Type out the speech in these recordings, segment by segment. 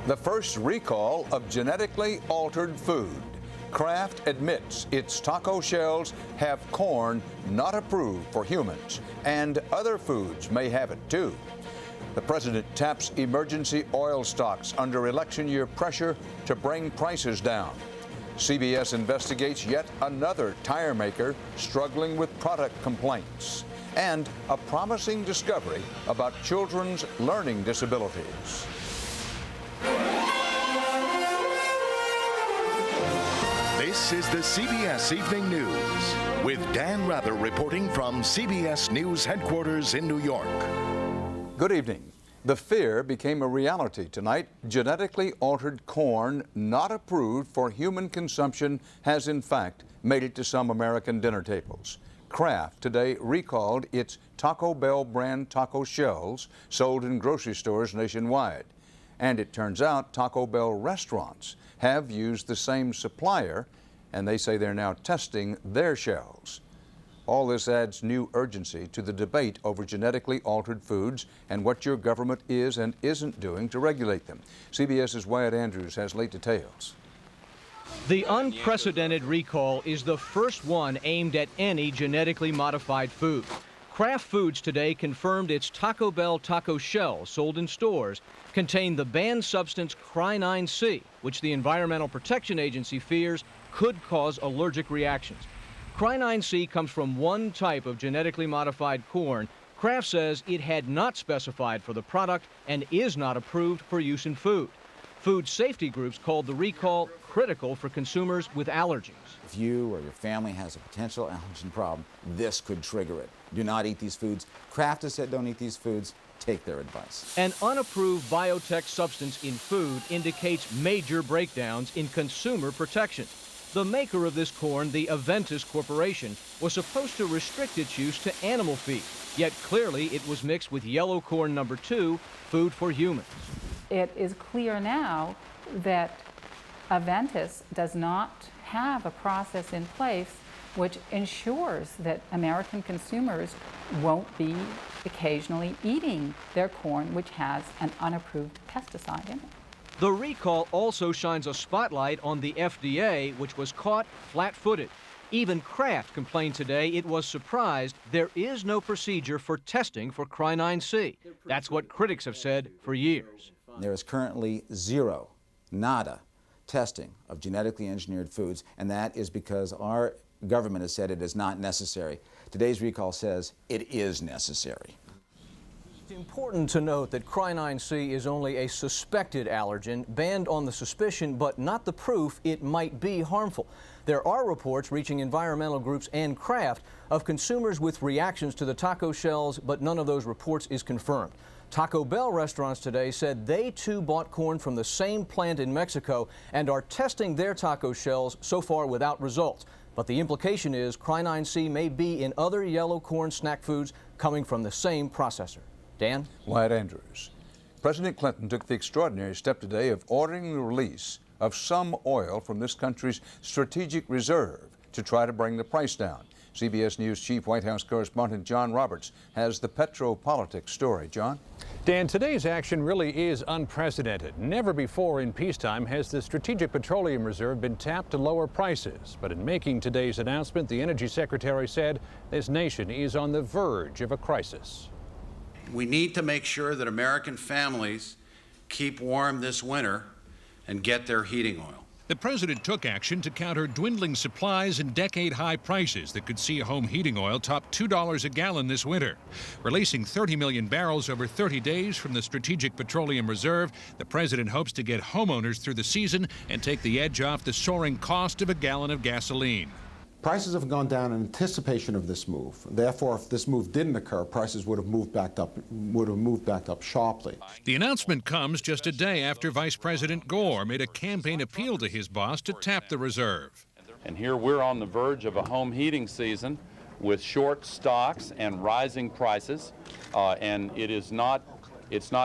The first recall of genetically altered food. Kraft admits its taco shells have corn not approved for humans, and other foods may have it too. The president taps emergency oil stocks under election year pressure to bring prices down. CBS investigates yet another tire maker struggling with product complaints, and a promising discovery about children's learning disabilities. This is the CBS Evening News with Dan Rather reporting from CBS News headquarters in New York. Good evening. The fear became a reality tonight. Genetically altered corn not approved for human consumption has in fact made it to some American dinner tables. Kraft today recalled its Taco Bell brand taco shells sold in grocery stores nationwide. And it turns out Taco Bell restaurants have used the same supplier, and they say they're now testing their shells. All this adds new urgency to the debate over genetically altered foods and what your government is and isn't doing to regulate them. CBS's Wyatt Andrews has late details. The unprecedented recall is the first one aimed at any genetically modified food. Kraft Foods today confirmed its Taco Bell taco shell sold in stores contain the banned substance Cry9C, which the Environmental Protection Agency fears could cause allergic reactions. Cry9C comes from one type of genetically modified corn. Kraft says it had not specified for the product and is not approved for use in food. Food safety groups called the recall critical for consumers with allergies. If you or your family has a potential allergen problem, this could trigger it. Do not eat these foods. Kraft has said don't eat these foods. Take their advice. An unapproved biotech substance in food indicates major breakdowns in consumer protection. The maker of this corn, the Aventis Corporation, was supposed to restrict its use to animal feed, yet clearly it was mixed with yellow corn number 2, food for humans. It is clear now that Aventis does not have a process in place which ensures that American consumers won't be occasionally eating their corn, which has an unapproved pesticide in it. The recall also shines a spotlight on the FDA, which was caught flat-footed. Even Kraft complained today it was surprised there is no procedure for testing for Cry9C. That's what critics have said for years. There is currently nada, testing of genetically engineered foods, and that is because our government has said it is not necessary. Today's recall says it is necessary. It's important to note that Cry9C is only a suspected allergen, banned on the suspicion, but not the proof it might be harmful. There are reports reaching environmental groups and Kraft of consumers with reactions to the taco shells, but none of those reports is confirmed. Taco Bell restaurants today said they too bought corn from the same plant in Mexico and are testing their taco shells, so far without results. But the implication is Cry9C may be in other yellow corn snack foods coming from the same processor. Dan? Wyatt Andrews. President Clinton took the extraordinary step today of ordering the release of some oil from this country's strategic reserve to try to bring the price down. CBS News Chief White House correspondent John Roberts has the petro-politics story. John? Dan, today's action really is unprecedented. Never before in peacetime has the Strategic Petroleum Reserve been tapped to lower prices. But in making today's announcement, the Energy Secretary said this nation is on the verge of a crisis. We need to make sure that American families keep warm this winter and get their heating oil. The president took action to counter dwindling supplies and decade-high prices that could see home heating oil top $2 a gallon this winter. Releasing 30 million barrels over 30 days from the Strategic Petroleum Reserve, the president hopes to get homeowners through the season and take the edge off the soaring cost of a gallon of gasoline. Prices have gone down in anticipation of this move. Therefore, if this move didn't occur, prices would have moved back up sharply. The announcement comes just a day after Vice President Gore made a campaign appeal to his boss to tap the reserve. And here we're on the verge of a home heating season with short stocks and rising prices, and it's not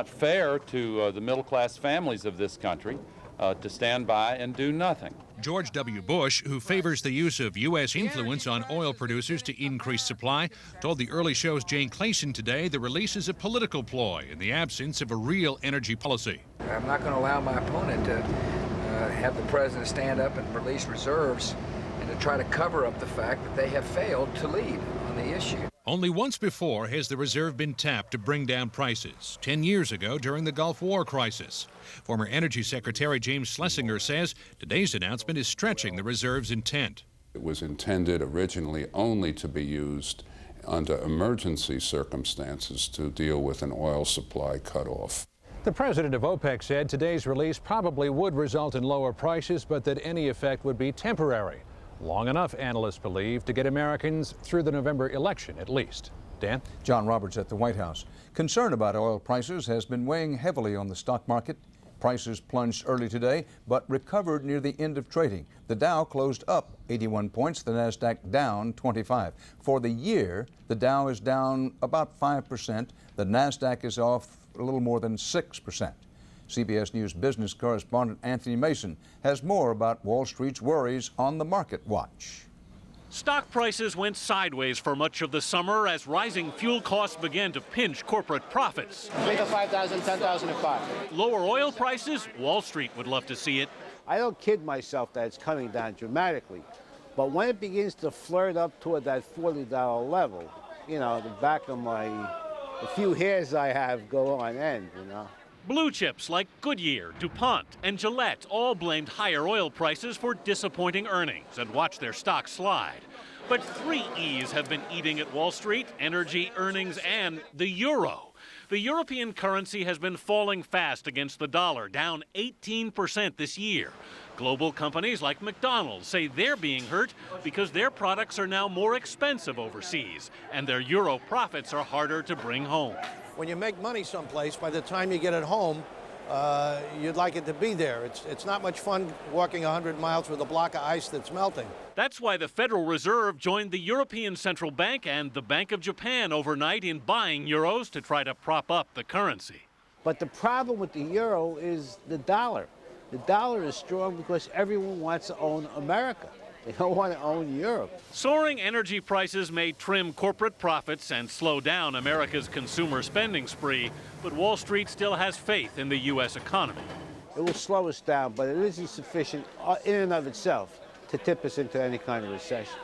fair to the middle-class families of this country to stand by and do nothing. George W. Bush, who favors the use of U.S. influence on oil producers to increase supply, told the early show's Jane Clayson today the release is a political ploy in the absence of a real energy policy. I'm not going to allow my opponent to have the president stand up and release reserves and to try to cover up the fact that they have failed to lead on the issue. Only once before has the reserve been tapped to bring down prices, 10 years ago during the Gulf War crisis. Former Energy Secretary James Schlesinger says today's announcement is stretching the reserve's intent. It was intended originally only to be used under emergency circumstances to deal with an oil supply cutoff. The president of OPEC said today's release probably would result in lower prices, but that any effect would be temporary. Long enough, analysts believe, to get Americans through the November election, at least. Dan? John Roberts at the White House. Concern about oil prices has been weighing heavily on the stock market. Prices plunged early today, but recovered near the end of trading. The Dow closed up 81 points, the Nasdaq down 25. For the year, the Dow is down about 5%. The Nasdaq is off a little more than 6%. CBS News business correspondent Anthony Mason has more about Wall Street's worries on the Market Watch. Stock prices went sideways for much of the summer as rising fuel costs began to pinch corporate profits. Make a 5,000, 10,000 a pop. Lower oil prices? Wall Street would love to see it. I don't kid myself that it's coming down dramatically, but when it begins to flirt up toward that $40 level, you know, the back of the few hairs I have go on end, you know. Blue chips like Goodyear, DuPont, and Gillette all blamed higher oil prices for disappointing earnings and watched their stocks slide. But three E's have been eating at Wall Street: energy, earnings, and the euro. The European currency has been falling fast against the dollar, down 18% this year. Global companies like McDonald's say they're being hurt because their products are now more expensive overseas, and their euro profits are harder to bring home. When you make money someplace, by the time you get it home, you'd like it to be there. It's not much fun walking 100 miles with a block of ice that's melting. That's why the Federal Reserve joined the European Central Bank and the Bank of Japan overnight in buying euros to try to prop up the currency. But the problem with the euro is the dollar. The dollar is strong because everyone wants to own America. They don't want to own Europe. Soaring energy prices may trim corporate profits and slow down America's consumer spending spree, but Wall Street still has faith in the U.S. economy. It will slow us down, but it isn't sufficient in and of itself to tip us into any kind of recession.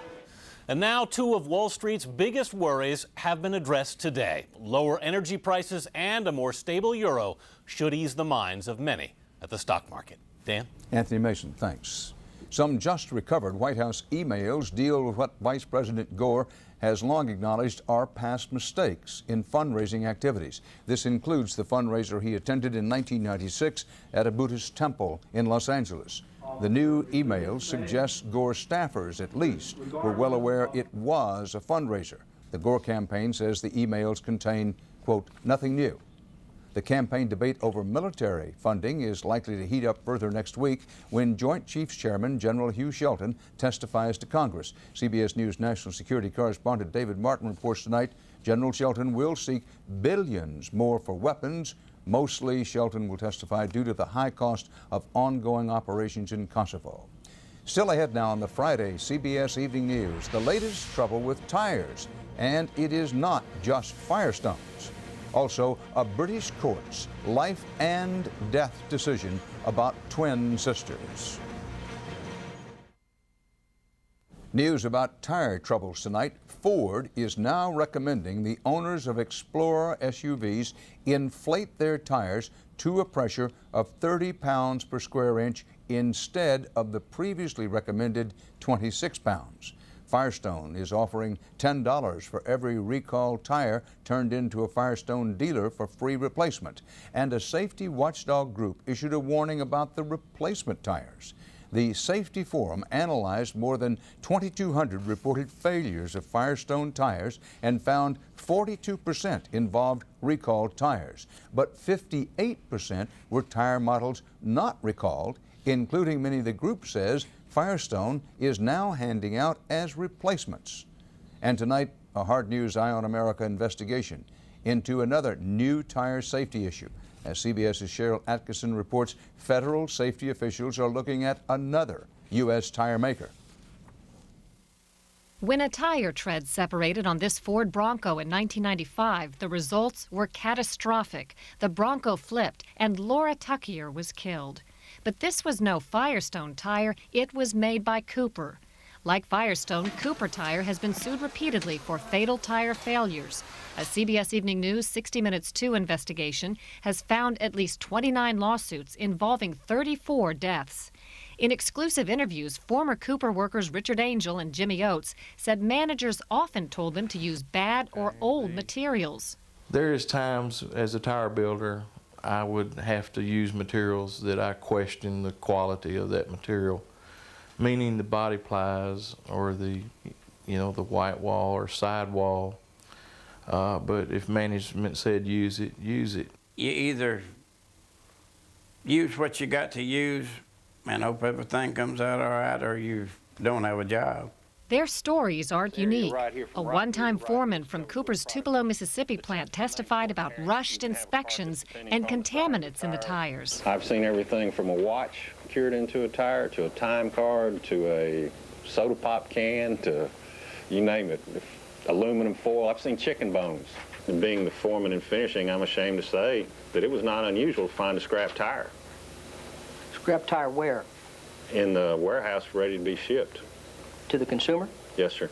And now two of Wall Street's biggest worries have been addressed today. Lower energy prices and a more stable euro should ease the minds of many at the stock market. Dan? Anthony Mason, thanks. Some just recovered White House emails deal with what Vice President Gore has long acknowledged are past mistakes in fundraising activities. This includes the fundraiser he attended in 1996 at a Buddhist temple in Los Angeles. The new emails suggest Gore staffers, at least, were well aware it was a fundraiser. The Gore campaign says the emails contain, quote, nothing new. The campaign debate over military funding is likely to heat up further next week when Joint Chiefs Chairman General Hugh Shelton testifies to Congress. CBS News national security correspondent David Martin reports tonight General Shelton will seek billions more for weapons. Mostly, Shelton will testify due to the high cost of ongoing operations in Kosovo. Still ahead now on the Friday CBS Evening News, the latest trouble with tires. And it is not just Firestones. Also, a British court's life and death decision about twin sisters. News about tire troubles tonight. Ford is now recommending the owners of Explorer SUVs inflate their tires to a pressure of 30 pounds per square inch instead of the previously recommended 26 pounds. Firestone is offering $10 for every recalled tire turned into a Firestone dealer for free replacement. And a safety watchdog group issued a warning about the replacement tires. The Safety Forum analyzed more than 2,200 reported failures of Firestone tires and found 42% involved recalled tires. But 58% were tire models not recalled, including many the group says Firestone is now handing out as replacements. And tonight, a Hard News Eye on America investigation into another new tire safety issue. As CBS's Cheryl Atkinson reports, federal safety officials are looking at another U.S. tire maker. When a tire tread separated on this Ford Bronco in 1995, the results were catastrophic. The Bronco flipped and Laura Tuckier was killed. But this was no Firestone tire, it was made by Cooper. Like Firestone, Cooper Tire has been sued repeatedly for fatal tire failures. A CBS Evening News 60 Minutes 2 investigation has found at least 29 lawsuits involving 34 deaths. In exclusive interviews, former Cooper workers Richard Angel and Jimmy Oates said managers often told them to use bad or old materials. There is times as a tire builder I would have to use materials that I question the quality of that material, meaning the body plies or the white wall or side wall. But if management said use it, use it. You either use what you got to use and hope everything comes out all right, or you don't have a job. Their stories aren't unique. A one-time foreman from Cooper's Tupelo, Mississippi plant testified about rushed inspections and contaminants in the tires. I've seen everything from a watch cured into a tire to a time card to a soda pop can to you name it, aluminum foil. I've seen chicken bones. And being the foreman in finishing, I'm ashamed to say that it was not unusual to find a scrap tire. Scrap tire where? In the warehouse ready to be shipped. To the consumer? Yes, sir.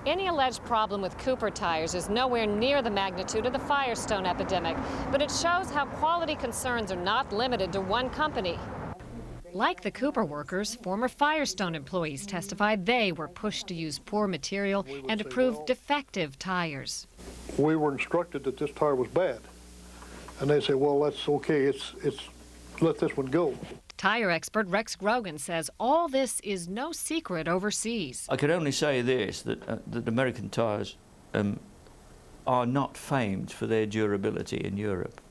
Any alleged problem with Cooper tires is nowhere near the magnitude of the Firestone epidemic, but it shows how quality concerns are not limited to one company. Like the Cooper workers, former Firestone employees testified they were pushed to use poor material and approve defective tires. We were instructed that this tire was bad, and they said, well, that's okay, it's let this one go. Tire expert Rex Grogan says all this is no secret overseas. I could only say this, that American tires are not famed for their durability in Europe.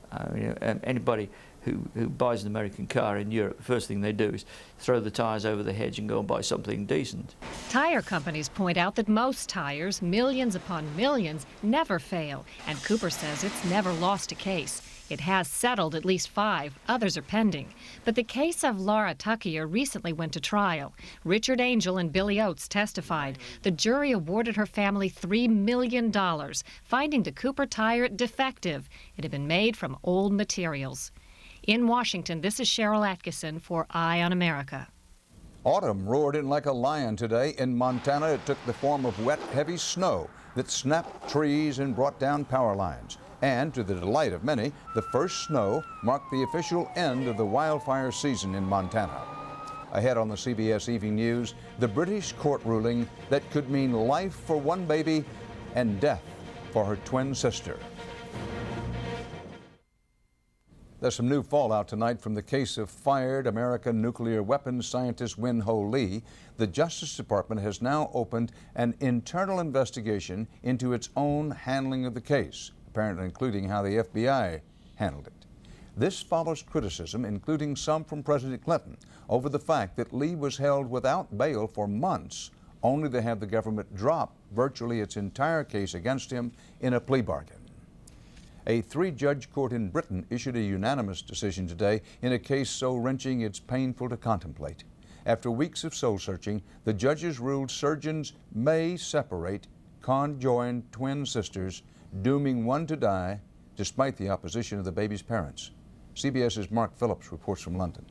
Anybody who buys an American car in Europe, the first thing they do is throw the tires over the hedge and go and buy something decent. Tire companies point out that most tires, millions upon millions, never fail, and Cooper says it's never lost a case. It has settled at least 5. Others are pending. But the case of Laura Tuckier recently went to trial. Richard Angel and Billy Oates testified. The jury awarded her family $3 million, finding the Cooper tire defective. It had been made from old materials. In Washington, this is Cheryl Atkinson for Eye on America. Autumn roared in like a lion today. In Montana, it took the form of wet, heavy snow that snapped trees and brought down power lines. And to the delight of many, the first snow marked the official end of the wildfire season in Montana. Ahead on the CBS Evening News, the British court ruling that could mean life for one baby and death for her twin sister. There's some new fallout tonight from the case of fired American nuclear weapons scientist Win Ho Lee. The Justice Department has now opened an internal investigation into its own handling of the case, apparently including how the FBI handled it. This follows criticism, including some from President Clinton, over the fact that Lee was held without bail for months, only to have the government drop virtually its entire case against him in a plea bargain. A 3-judge court in Britain issued a unanimous decision today in a case so wrenching it's painful to contemplate. After weeks of soul-searching, the judges ruled surgeons may separate conjoined twin sisters, dooming one to die despite the opposition of the baby's parents. CBS's Mark Phillips reports from London.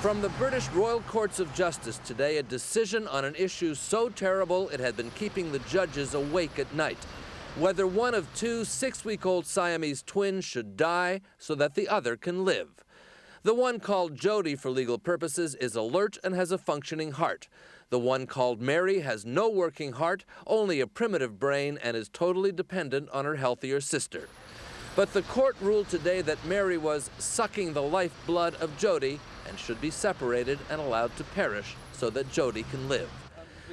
From the British Royal Courts of Justice today, a decision on an issue so terrible it had been keeping the judges awake at night. Whether one of 2 6-week-old Siamese twins should die so that the other can live. The one called Jody for legal purposes is alert and has a functioning heart. The one called Mary has no working heart, only a primitive brain, and is totally dependent on her healthier sister. But the court ruled today that Mary was sucking the lifeblood of Jody and should be separated and allowed to perish so that Jody can live.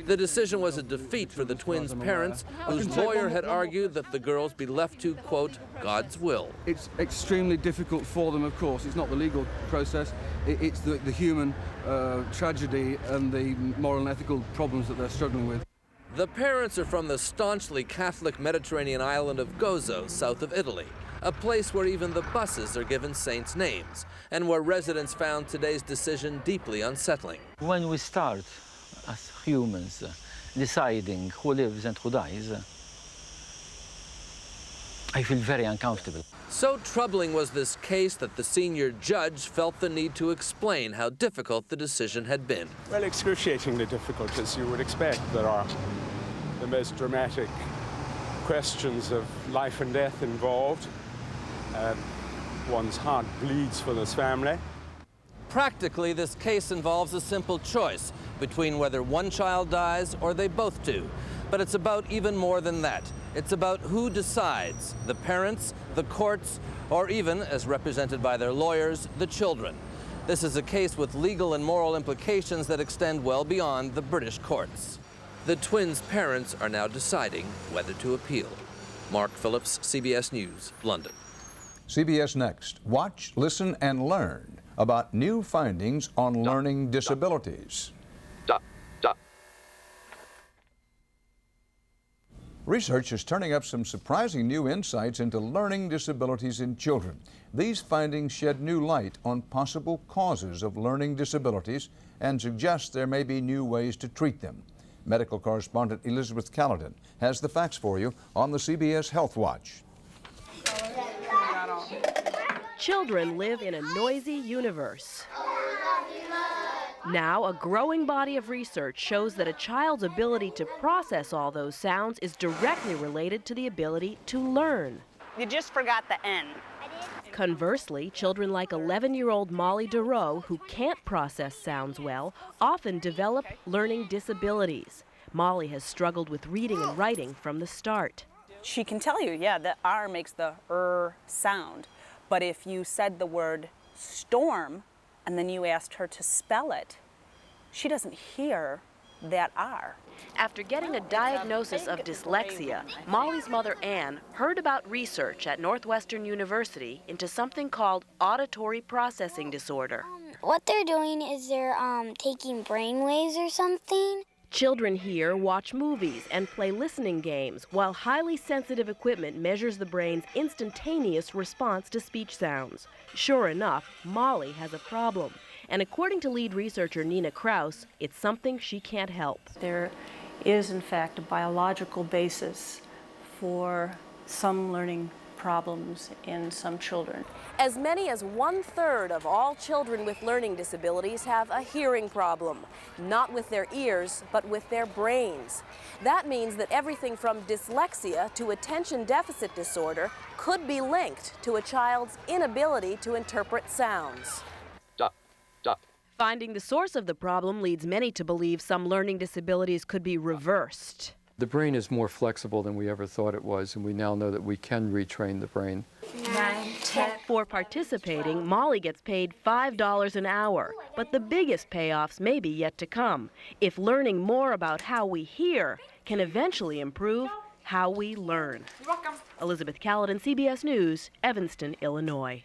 The decision was a defeat for the twins' parents, whose lawyer had argued that the girls be left to, quote, God's will. It's extremely difficult for them, of course. It's not the legal process. It's the human tragedy and the moral and ethical problems that they're struggling with. The parents are from the staunchly Catholic Mediterranean island of Gozo, south of Italy, a place where even the buses are given saints' names, and where residents found today's decision deeply unsettling. When we start as humans, deciding who lives and who dies, I feel very uncomfortable. So troubling was this case that the senior judge felt the need to explain how difficult the decision had been. Well, excruciatingly difficult, as you would expect. There are the most dramatic questions of life and death involved. One's heart bleeds for this family. Practically, this case involves a simple choice between whether one child dies or they both do. But it's about even more than that. It's about who decides, the parents, the courts, or even, as represented by their lawyers, the children. This is a case with legal and moral implications that extend well beyond the British courts. The twins' parents are now deciding whether to appeal. Mark Phillips, CBS News, London. CBS Next. Watch, listen, and learn about new findings on learning disabilities. Research is turning up some surprising new insights into learning disabilities in children. These findings shed new light on possible causes of learning disabilities and suggest there may be new ways to treat them. Medical correspondent Elizabeth Caledon has the facts for you on the CBS Health Watch. Children live in a noisy universe. Now, a growing body of research shows that a child's ability to process all those sounds is directly related to the ability to learn. You just forgot the N. Conversely, children like 11-year-old Molly DeRoe, who can't process sounds well, often develop learning disabilities. Molly has struggled with reading and writing from the start. She can tell you, yeah, the R makes the sound. But if you said the word storm and then you asked her to spell it, she doesn't hear that R. After getting a diagnosis of dyslexia, Molly's mother, Anne, heard about research at Northwestern University into something called auditory processing disorder. What they're doing is they're taking brain waves or something. Children here watch movies and play listening games, while highly sensitive equipment measures the brain's instantaneous response to speech sounds. Sure enough, Molly has a problem. And according to lead researcher Nina Kraus, it's something she can't help. There is, in fact, a biological basis for some learning problems in some children. As many as 1/3 of all children with learning disabilities have a hearing problem, not with their ears, but with their brains. That means that everything from dyslexia to attention deficit disorder could be linked to a child's inability to interpret sounds. Finding the source of the problem leads many to believe some learning disabilities could be reversed. The brain is more flexible than we ever thought it was, and we now know that we can retrain the brain. 9, 10. For participating, Molly gets paid $5 an hour, but the biggest payoffs may be yet to come if learning more about how we hear can eventually improve how we learn. Elizabeth Caledon, CBS News, Evanston, Illinois.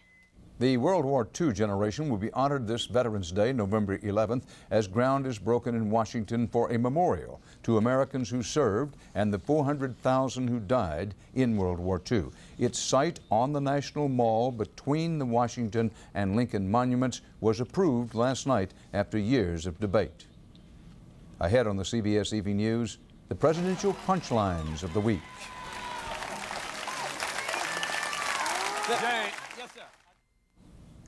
The World War II generation will be honored this Veterans Day, November 11th, as ground is broken in Washington for a memorial to Americans who served and the 400,000 who died in World War II. Its site on the National Mall between the Washington and Lincoln monuments was approved last night after years of debate. Ahead on the CBS Evening News, the presidential punchlines of the week.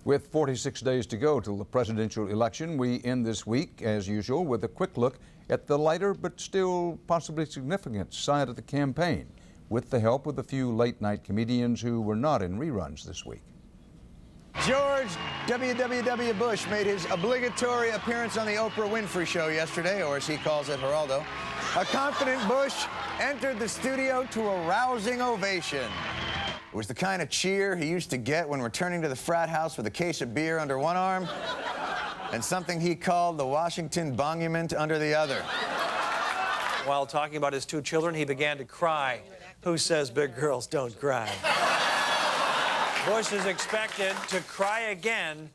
With 46 days to go till the presidential election, we end this week, as usual, with a quick look at the lighter but still possibly significant side of the campaign, with the help of a few late-night comedians who were not in reruns this week. George W.W.W. Bush made his obligatory appearance on the Oprah Winfrey Show yesterday, or as he calls it, Geraldo. A confident Bush entered the studio to a rousing ovation. It was the kind of cheer he used to get when returning to the frat house with a case of beer under one arm and something he called the Washington Monument under the other. While talking about his two children, he began to cry. Who says big girls don't cry? Bush is expected to cry again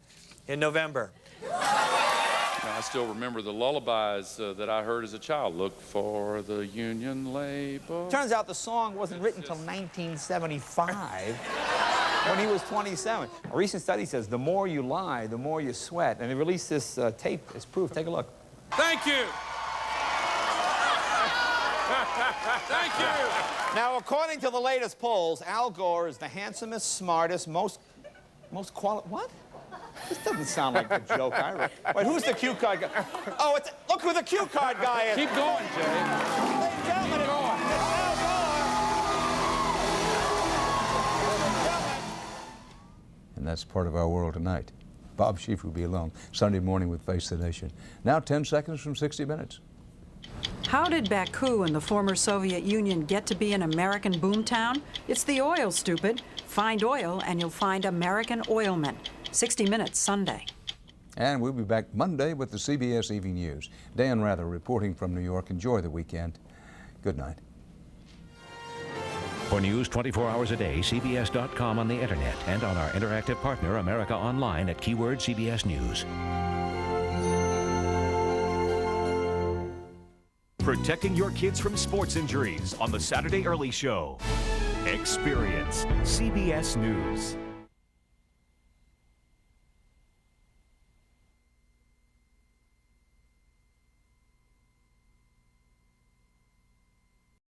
in November. I still remember the lullabies that I heard as a child. Look for the Union label. Turns out the song wasn't written until 1975 when he was 27. A recent study says the more you lie, the more you sweat. And they released this tape as proof. Take a look. Thank you. Thank you. Now, according to the latest polls, Al Gore is the handsomest, smartest, most what? This doesn't sound like the joke I wrote. Wait, who's the cue card guy? Oh, look who the cue card guy is. Keep going, Jay. Ladies and gentlemen, it's Al Gore. And that's part of our world tonight. Bob Schieffer will be along Sunday morning with Face the Nation. Now 10 seconds from 60 Minutes. How did Baku and the former Soviet Union get to be an American boomtown? It's the oil, stupid. Find oil and you'll find American oilmen. 60 Minutes, Sunday. And we'll be back Monday with the CBS Evening News. Dan Rather reporting from New York. Enjoy the weekend. Good night. For news 24 hours a day, CBS.com on the internet and on our interactive partner, America Online at keyword CBS News. Protecting your kids from sports injuries on the Saturday Early Show. Experience CBS News.